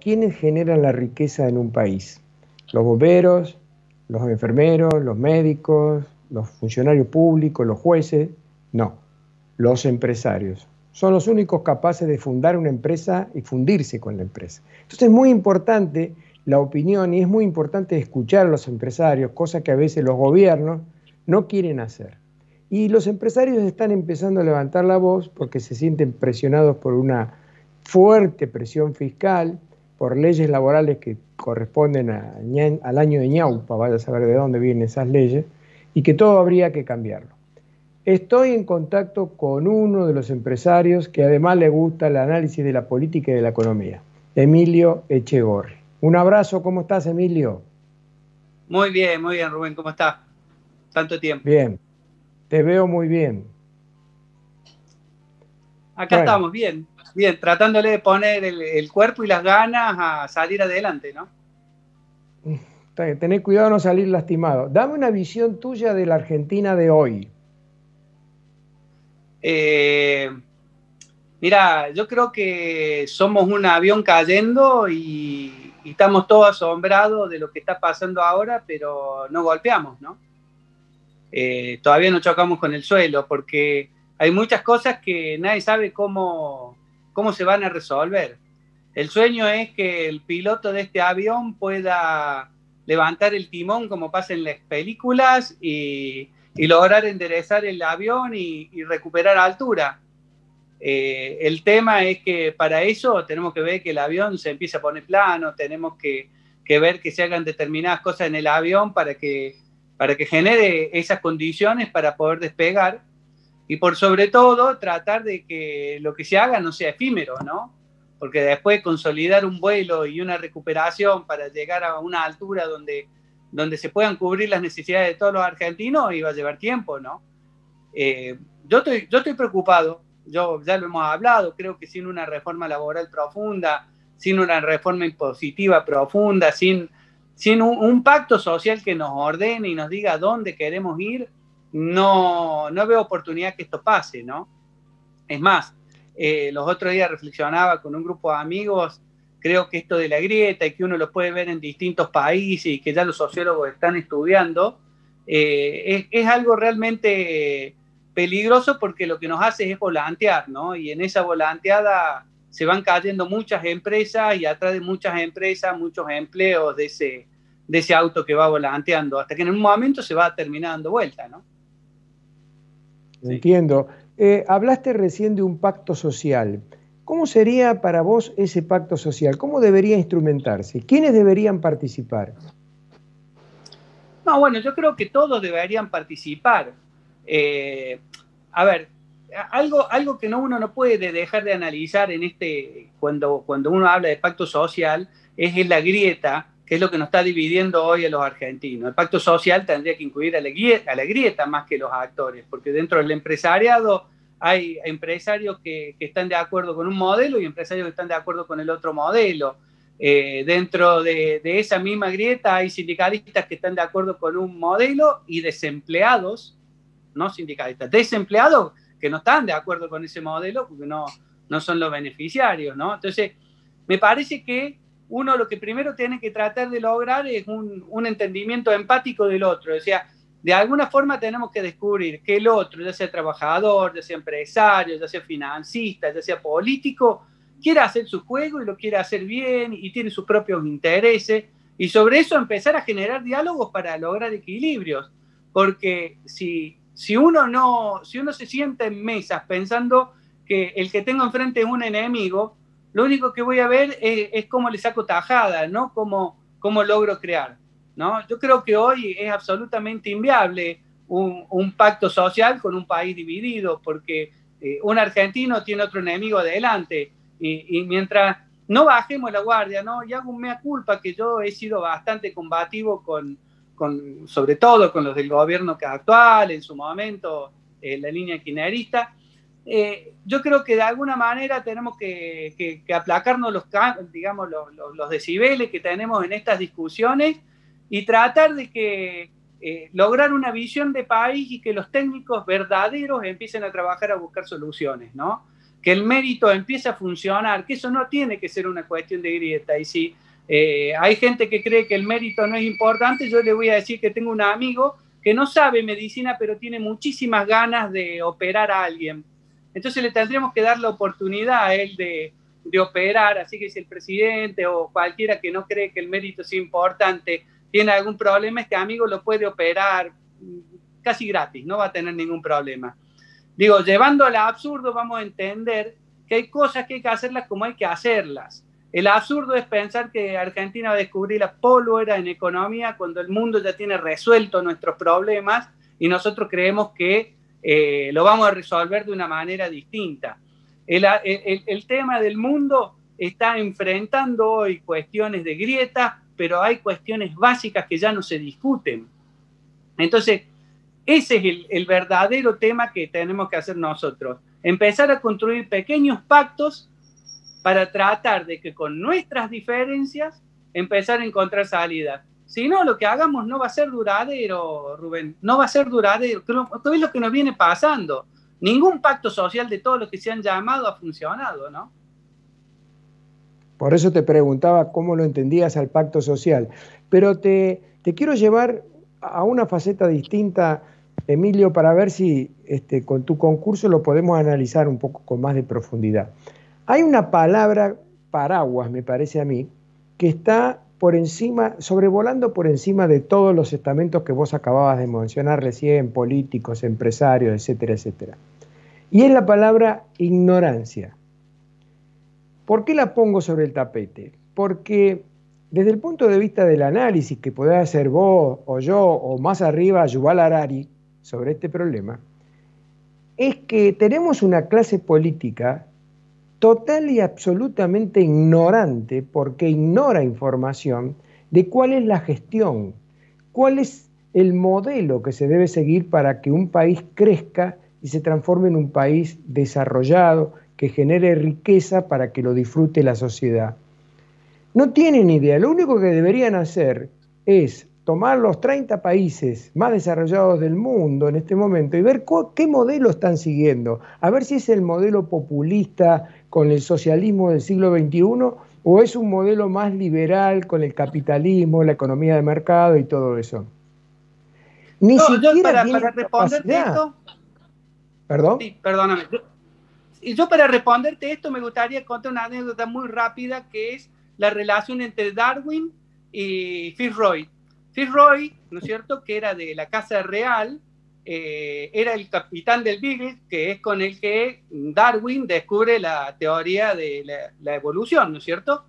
¿Quiénes generan la riqueza en un país? Los bomberos, los enfermeros, los médicos, los funcionarios públicos, los jueces. No, los empresarios. Son los únicos capaces de fundar una empresa y fundirse con la empresa. Entonces es muy importante la opinión y es muy importante escuchar a los empresarios, cosa que a veces los gobiernos no quieren hacer. Y los empresarios están empezando a levantar la voz porque se sienten presionados por una fuerte presión fiscal, por leyes laborales que corresponden al año de ñaupa, vaya a saber de dónde vienen esas leyes, y que todo habría que cambiarlo. Estoy en contacto con uno de los empresarios que además le gusta el análisis de la política y de la economía, Emilio Echegorri. Un abrazo, ¿cómo estás, Emilio? Muy bien, Rubén, ¿cómo estás? Tanto tiempo. Bien, te veo muy bien. Acá Bueno, estamos, bien, tratándole de poner el cuerpo y las ganas a salir adelante, ¿no? tené cuidado de no salir lastimado. Dame una visión tuya de la Argentina de hoy. Mira, yo creo que somos un avión cayendo y estamos todos asombrados de lo que está pasando ahora, pero no golpeamos, ¿no? Todavía no chocamos con el suelo porque hay muchas cosas que nadie sabe cómo se van a resolver. El sueño es que el piloto de este avión pueda levantar el timón como pasa en las películas y lograr enderezar el avión y recuperar altura. El tema es que para eso tenemos que ver que el avión se empiece a poner plano, tenemos que ver que se hagan determinadas cosas en el avión para que genere esas condiciones para poder despegar y por sobre todo tratar de que lo que se haga no sea efímero, ¿no? Porque después consolidar un vuelo y una recuperación para llegar a una altura donde se puedan cubrir las necesidades de todos los argentinos iba a llevar tiempo, ¿no? Yo estoy preocupado, ya lo hemos hablado, creo que sin una reforma laboral profunda, sin una reforma impositiva profunda, sin un pacto social que nos ordene y nos diga dónde queremos ir, no veo oportunidad que esto pase, ¿no? Es más, los otros días reflexionaba con un grupo de amigos, creo que esto de la grieta y que uno lo puede ver en distintos países y que ya los sociólogos están estudiando, es algo realmente peligroso porque lo que nos hace es volantear, ¿no? Y en esa volanteada se van cayendo muchas empresas y atrás de muchas empresas, muchos empleos de ese auto que va volanteando, hasta que en un momento se va terminando vuelta, ¿no? Sí. Entiendo. Hablaste recién de un pacto social. ¿Cómo sería para vos ese pacto social? ¿Cómo debería instrumentarse? ¿Quiénes deberían participar? No, bueno, yo creo que todos deberían participar. Eh, a ver, algo que uno no puede dejar de analizar en cuando uno habla de pacto social, es la grieta, que es lo que nos está dividiendo hoy a los argentinos. El pacto social tendría que incluir a la grieta más que los actores, porque dentro del empresariado hay empresarios que están de acuerdo con un modelo y empresarios que están de acuerdo con el otro modelo. Dentro de esa misma grieta hay sindicalistas que están de acuerdo con un modelo y desempleados, no sindicalistas, desempleados que no están de acuerdo con ese modelo porque no son los beneficiarios, ¿no? Entonces, me parece que uno lo que primero tiene que tratar de lograr es un entendimiento empático del otro, o sea, de alguna forma tenemos que descubrir que el otro, ya sea trabajador, ya sea empresario, ya sea financista, ya sea político, quiere hacer su juego y lo quiere hacer bien y tiene sus propios intereses y sobre eso empezar a generar diálogos para lograr equilibrios, porque si uno se sienta en mesas pensando que el que tengo enfrente es un enemigo, lo único que voy a ver es cómo le saco tajada, no cómo logro crear, ¿no? Yo creo que hoy es absolutamente inviable un pacto social con un país dividido, porque un argentino tiene otro enemigo adelante, y mientras no bajemos la guardia, ¿no? Y hago un mea culpa que yo he sido bastante combativo sobre todo con los del gobierno actual, en su momento, la línea kirchnerista. Yo creo que de alguna manera tenemos que aplacarnos digamos, los decibeles que tenemos en estas discusiones y tratar de que lograr una visión de país y que los técnicos verdaderos empiecen a trabajar a buscar soluciones, ¿no? que el mérito empiece a funcionar, que eso no tiene que ser una cuestión de grieta. Y si hay gente que cree que el mérito no es importante, yo le voy a decir que tengo un amigo que no sabe medicina, pero tiene muchísimas ganas de operar a alguien. Entonces le tendríamos que dar la oportunidad a él de operar, así que si el presidente o cualquiera que no cree que el mérito es importante tiene algún problema, este amigo lo puede operar casi gratis, no va a tener ningún problema. Digo, llevando al absurdo vamos a entender que hay cosas que hay que hacerlas como hay que hacerlas. El absurdo es pensar que Argentina va a descubrir la pólvora en economía cuando el mundo ya tiene resuelto nuestros problemas y nosotros creemos que lo vamos a resolver de una manera distinta. El tema del mundo está enfrentando hoy cuestiones de grieta, pero hay cuestiones básicas que ya no se discuten. Entonces, ese es el verdadero tema que tenemos que hacer nosotros. Empezar a construir pequeños pactos para tratar de que con nuestras diferencias empezar a encontrar salidas. Si no, lo que hagamos no va a ser duradero, Rubén. No va a ser duradero. Todo es lo que nos viene pasando. Ningún pacto social de todos los que se han llamado ha funcionado, ¿no? Por eso te preguntaba cómo lo entendías al pacto social. Pero te quiero llevar a una faceta distinta, Emilio, para ver si con tu concurso lo podemos analizar un poco con más de profundidad. Hay una palabra paraguas, me parece a mí, que está por encima, sobrevolando por encima de todos los estamentos que vos acababas de mencionar recién, políticos, empresarios, etcétera, etcétera. Y es la palabra ignorancia. ¿Por qué la pongo sobre el tapete? Porque desde el punto de vista del análisis que podés hacer vos o yo o más arriba Yuval Harari sobre este problema, es que tenemos una clase política total y absolutamente ignorante, porque ignora información de cuál es la gestión, cuál es el modelo que se debe seguir para que un país crezca y se transforme en un país desarrollado, que genere riqueza para que lo disfrute la sociedad. No tienen idea, lo único que deberían hacer es tomar los 30 países más desarrollados del mundo en este momento y ver qué modelo están siguiendo, a ver si es el modelo populista con el socialismo del siglo XXI o es un modelo más liberal con el capitalismo, la economía de mercado y todo eso. Ni siquiera para responderte esto... ¿Perdón? Sí, perdóname. Yo para responderte esto me gustaría contar una anécdota muy rápida que es la relación entre Darwin y Fitzroy. Fitzroy, ¿no es cierto?, que era de la Casa Real, era el capitán del Beagle, que es con el que Darwin descubre la teoría de la evolución, ¿no es cierto?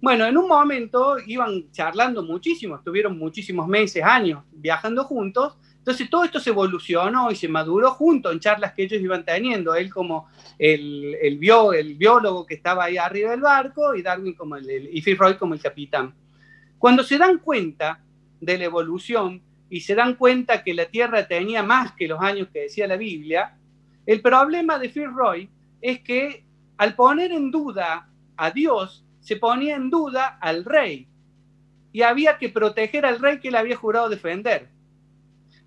Bueno, en un momento iban charlando muchísimo, estuvieron muchísimos meses, años viajando juntos. Entonces todo esto se evolucionó y se maduró junto en charlas que ellos iban teniendo, él como el biólogo que estaba ahí arriba del barco y Darwin como y Fitzroy como el capitán. Cuando se dan cuenta de la evolución y se dan cuenta que la Tierra tenía más que los años que decía la Biblia, el problema de Fitzroy es que al poner en duda a Dios, se ponía en duda al rey y había que proteger al rey que él había jurado defender.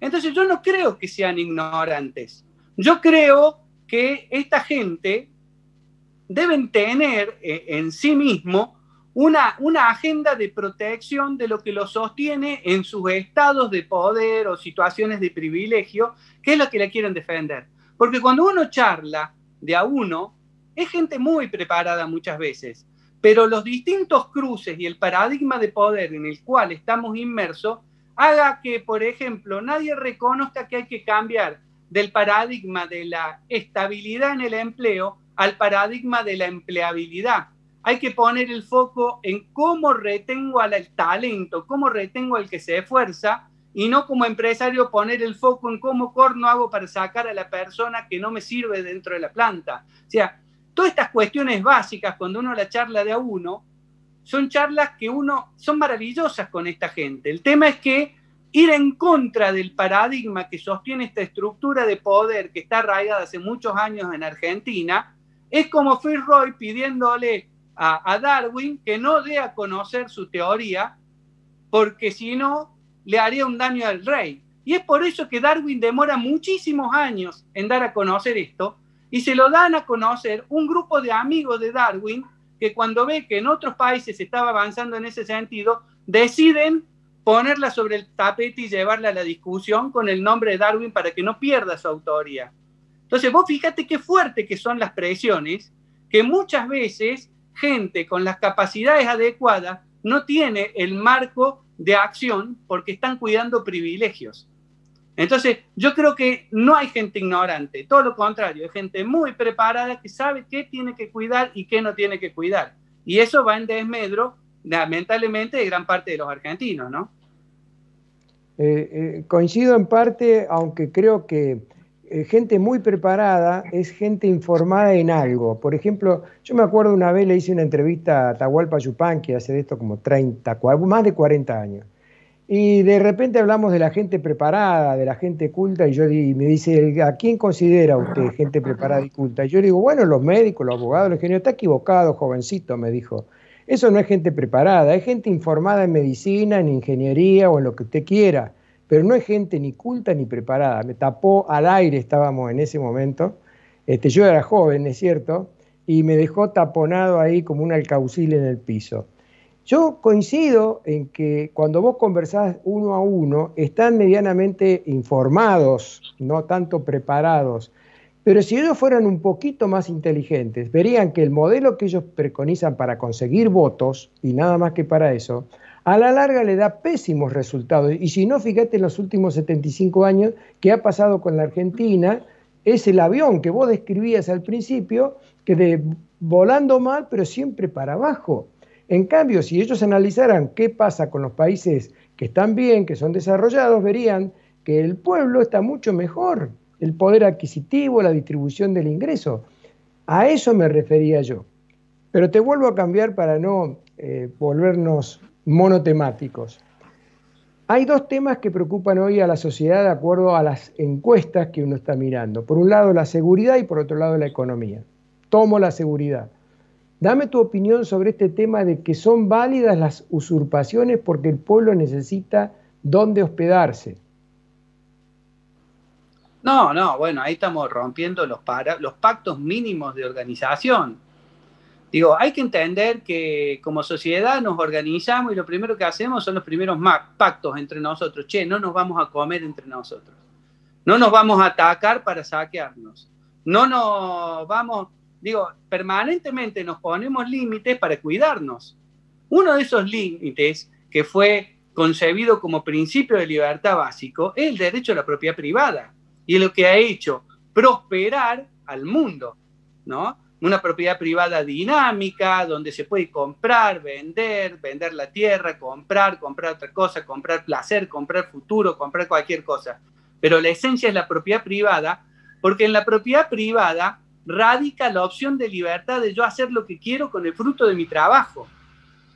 Entonces yo no creo que sean ignorantes. Yo creo que esta gente deben tener en sí mismo una agenda de protección de lo que los sostiene en sus estados de poder o situaciones de privilegio, que es lo que le quieren defender. Porque cuando uno charla de a uno, es gente muy preparada muchas veces, pero los distintos cruces y el paradigma de poder en el cual estamos inmersos haga que, por ejemplo, nadie reconozca que hay que cambiar del paradigma de la estabilidad en el empleo al paradigma de la empleabilidad. Hay que poner el foco en cómo retengo al talento, cómo retengo al que se esfuerza, y no como empresario poner el foco en cómo corno hago para sacar a la persona que no me sirve dentro de la planta. O sea, todas estas cuestiones básicas, cuando uno la charla de a uno, son charlas que son maravillosas con esta gente. El tema es que ir en contra del paradigma que sostiene esta estructura de poder que está arraigada hace muchos años en Argentina, es como Fitzroy pidiéndole a Darwin que no dé a conocer su teoría, porque si no, le haría un daño al rey. Y es por eso que Darwin demora muchísimos años en dar a conocer esto, y se lo dan a conocer un grupo de amigos de Darwin que cuando ve que en otros países se estaba avanzando en ese sentido, deciden ponerla sobre el tapete y llevarla a la discusión con el nombre de Darwin para que no pierda su autoría. Entonces vos fíjate qué fuerte que son las presiones, que muchas veces gente con las capacidades adecuadas no tiene el marco de acción porque están cuidando privilegios. Entonces, yo creo que no hay gente ignorante, todo lo contrario, hay gente muy preparada que sabe qué tiene que cuidar y qué no tiene que cuidar. Y eso va en desmedro, lamentablemente, de gran parte de los argentinos, ¿no? Coincido en parte, aunque creo que gente muy preparada es gente informada en algo. Por ejemplo, yo me acuerdo una vez le hice una entrevista a Atahualpa Yupanqui, hace de esto como 30, más de 40 años. Y de repente hablamos de la gente preparada, de la gente culta, y me dice, ¿a quién considera usted gente preparada y culta? Y yo le digo, bueno, los médicos, los abogados, los ingenieros. Está equivocado, jovencito, me dijo. Eso no es gente preparada, es gente informada en medicina, en ingeniería o en lo que usted quiera, pero no es gente ni culta ni preparada. Me tapó al aire, estábamos en ese momento. Yo era joven, es cierto, y me dejó taponado ahí como un alcaucil en el piso. Yo coincido en que cuando vos conversás uno a uno, están medianamente informados, no tanto preparados. Pero si ellos fueran un poquito más inteligentes, verían que el modelo que ellos preconizan para conseguir votos, y nada más que para eso, a la larga le da pésimos resultados. Y si no, fíjate en los últimos 75 años, ¿qué ha pasado con la Argentina? Es el avión que vos describías al principio, volando mal, pero siempre para abajo. En cambio, si ellos analizaran qué pasa con los países que están bien, que son desarrollados, verían que el pueblo está mucho mejor, el poder adquisitivo, la distribución del ingreso. A eso me refería yo. Pero te vuelvo a cambiar para no volvernos monotemáticos. Hay dos temas que preocupan hoy a la sociedad de acuerdo a las encuestas que uno está mirando. Por un lado la seguridad y por otro lado la economía. Tomo la seguridad. Dame tu opinión sobre este tema de que son válidas las usurpaciones porque el pueblo necesita dónde hospedarse. No, bueno, ahí estamos rompiendo los pactos mínimos de organización. Digo, hay que entender que como sociedad nos organizamos y lo primero que hacemos son los primeros pactos entre nosotros. Che, no nos vamos a comer entre nosotros. No nos vamos a atacar para saquearnos. No nos vamos... Digo, permanentemente nos ponemos límites para cuidarnos. Uno de esos límites que fue concebido como principio de libertad básico es el derecho a la propiedad privada y es lo que ha hecho prosperar al mundo, ¿no? Una propiedad privada dinámica donde se puede comprar, vender la tierra, comprar otra cosa, comprar placer, comprar futuro, comprar cualquier cosa. Pero la esencia es la propiedad privada, porque en la propiedad privada radica la opción de libertad de yo hacer lo que quiero con el fruto de mi trabajo,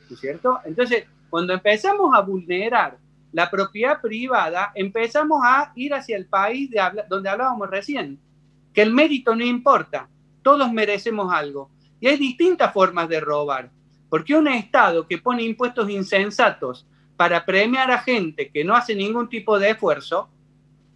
¿no es cierto? Entonces, cuando empezamos a vulnerar la propiedad privada, empezamos a ir hacia el país donde hablábamos recién, que el mérito no importa, todos merecemos algo. Y hay distintas formas de robar, porque un Estado que pone impuestos insensatos para premiar a gente que no hace ningún tipo de esfuerzo,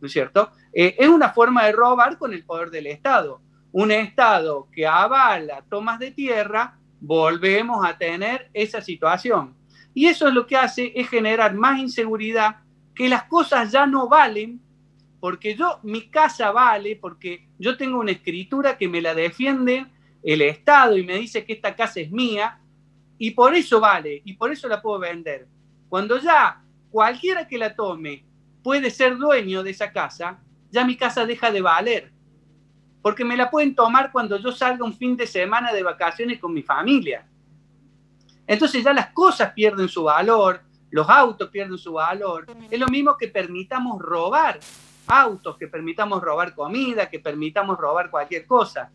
¿no es cierto? Es una forma de robar con el poder del Estado. Un Estado que avala tomas de tierra, volvemos a tener esa situación. Y eso es lo que hace, es generar más inseguridad, que las cosas ya no valen, porque mi casa vale, porque yo tengo una escritura que me la defiende el Estado y me dice que esta casa es mía, y por eso vale, y por eso la puedo vender. Cuando ya cualquiera que la tome puede ser dueño de esa casa, ya mi casa deja de valer. Porque me la pueden tomar cuando yo salga un fin de semana de vacaciones con mi familia. Entonces ya las cosas pierden su valor, los autos pierden su valor. Es lo mismo que permitamos robar autos, que permitamos robar comida, que permitamos robar cualquier cosa.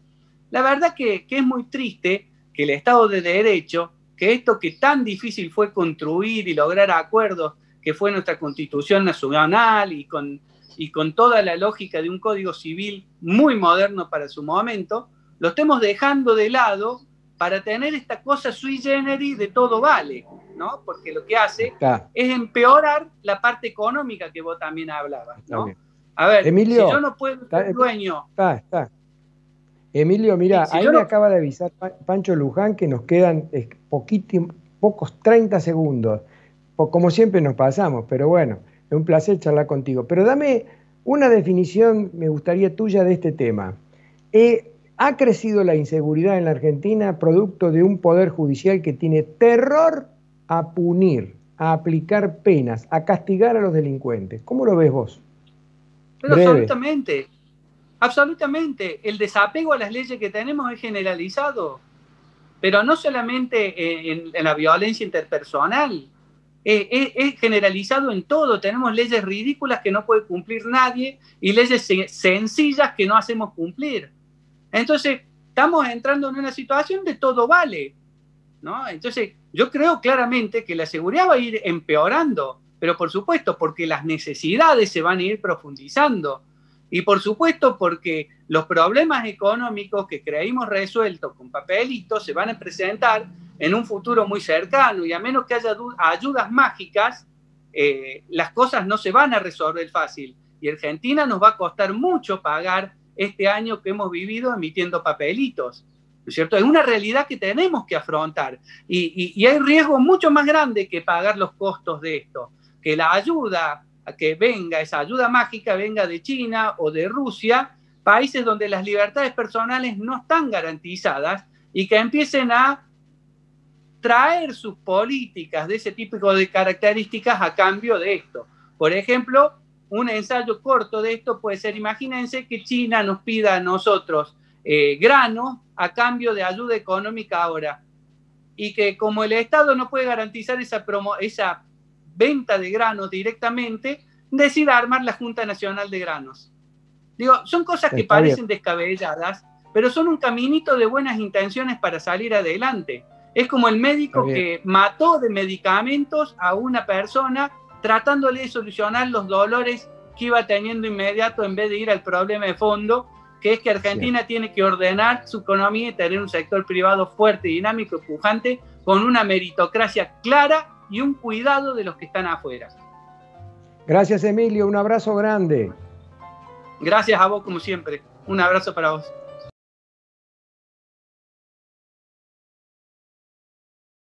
La verdad que es muy triste que el Estado de Derecho, que esto que tan difícil fue construir y lograr acuerdos, que fue nuestra Constitución Nacional y con toda la lógica de un código civil muy moderno para su momento, lo estemos dejando de lado para tener esta cosa sui generis de todo vale, ¿no? Porque lo que hace es empeorar la parte económica que vos también hablabas, ¿no? A ver, Emilio, si yo no puedo ser dueño... Emilio, mira, Si ahí yo me no, acaba de avisar Pancho Luján que nos quedan pocos 30 segundos. Como siempre nos pasamos, pero bueno, es un placer charlar contigo. Pero dame una definición, me gustaría tuya de este tema. ¿Ha crecido la inseguridad en la Argentina producto de un poder judicial que tiene terror a punir, a aplicar penas, a castigar a los delincuentes? ¿Cómo lo ves vos? pero Breve. absolutamente, absolutamente, el desapego a las leyes que tenemos es generalizado, pero no solamente en la violencia interpersonal, es generalizado en todo. Tenemos leyes ridículas que no puede cumplir nadie y leyes sencillas que no hacemos cumplir. Entonces, estamos entrando en una situación de todo vale, ¿no? Entonces, yo creo claramente que la seguridad va a ir empeorando, pero por supuesto porque las necesidades se van a ir profundizando y por supuesto porque los problemas económicos que creímos resueltos con papelitos se van a presentar en un futuro muy cercano y a menos que haya ayudas mágicas, las cosas no se van a resolver fácil y Argentina nos va a costar mucho pagar este año que hemos vivido emitiendo papelitos. ¿No es cierto? Es una realidad que tenemos que afrontar y hay riesgo mucho más grande que pagar los costos de esto, que la ayuda que venga, esa ayuda mágica venga de China o de Rusia, países donde las libertades personales no están garantizadas y que empiecen a traer sus políticas de ese tipo de características a cambio de esto. Por ejemplo, un ensayo corto de esto puede ser, imagínense que China nos pida a nosotros grano a cambio de ayuda económica ahora y que como el Estado no puede garantizar esa venta de granos directamente, decida armar la Junta Nacional de Granos. Digo, son cosas que Está bien, parecen descabelladas, pero son un caminito de buenas intenciones para salir adelante. Es como el está médico bien. que mató de medicamentos a una persona tratándole de solucionar los dolores que iba teniendo inmediato en vez de ir al problema de fondo, que es que Cierto. Argentina tiene que ordenar su economía y tener un sector privado fuerte, dinámico y pujante, con una meritocracia clara y un cuidado de los que están afuera. Gracias, Emilio. Un abrazo grande. Gracias a vos, como siempre. Un abrazo para vos.